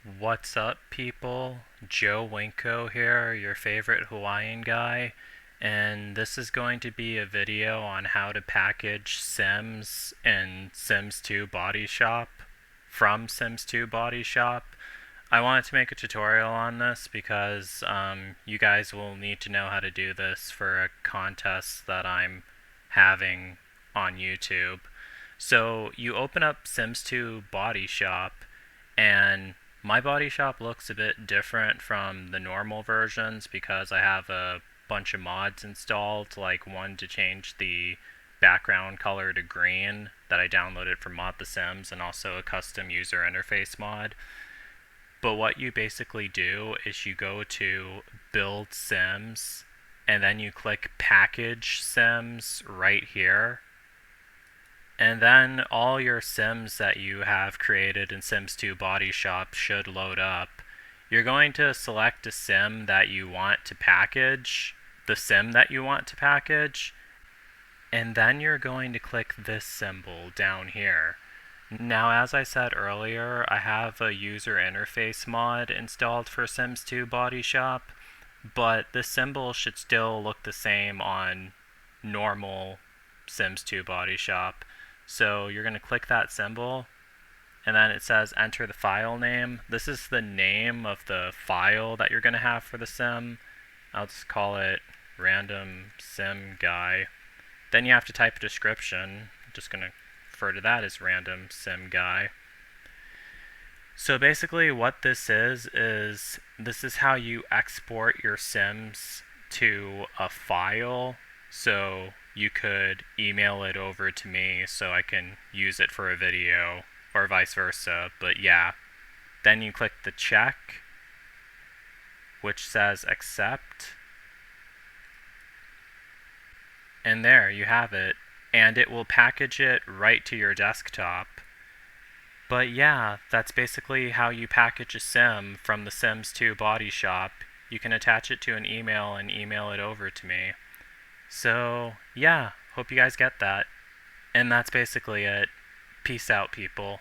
What's up, people? Joe Winko here, your favorite Hawaiian guy, and this is going to be a video on how to package Sims in Sims 2 Bodyshop from Sims 2 Bodyshop. I wanted to make a tutorial on this because you guys will need to know how to do this for a contest that I'm having on YouTube. So you open up Sims 2 Bodyshop, and my body shop looks a bit different from the normal versions because I have a bunch of mods installed, like one to change the background color to green that I downloaded from Mod the Sims, and also a custom user interface mod. But what you basically do is you go to Build Sims, and then you click Package Sims right here, and then all your Sims that you have created in Sims 2 Bodyshop should load up. You're going to select a Sim that you want to package, the Sim that you want to package, and then you're going to click this symbol down here. Now, as I said earlier, I have a user interface mod installed for Sims 2 Bodyshop, but this symbol should still look the same on normal Sims 2 Bodyshop. So you're going to click that symbol, and then it says enter the file name. This is the name of the file that you're going to have for the sim. I'll just call it random sim guy. Then you have to type a description. I'm just going to refer to that as random sim guy. So basically what this is this is how you export your sims to a file. So you could email it over to me so I can use it for a video, or vice versa. But yeah, then you click the check, which says accept, and there you have it, and it will package it right to your desktop. But yeah, that's basically how you package a sim from the Sims 2 Bodyshop. You can attach it to an email and email it over to me. So yeah, hope you guys get that. And that's basically it. Peace out, people.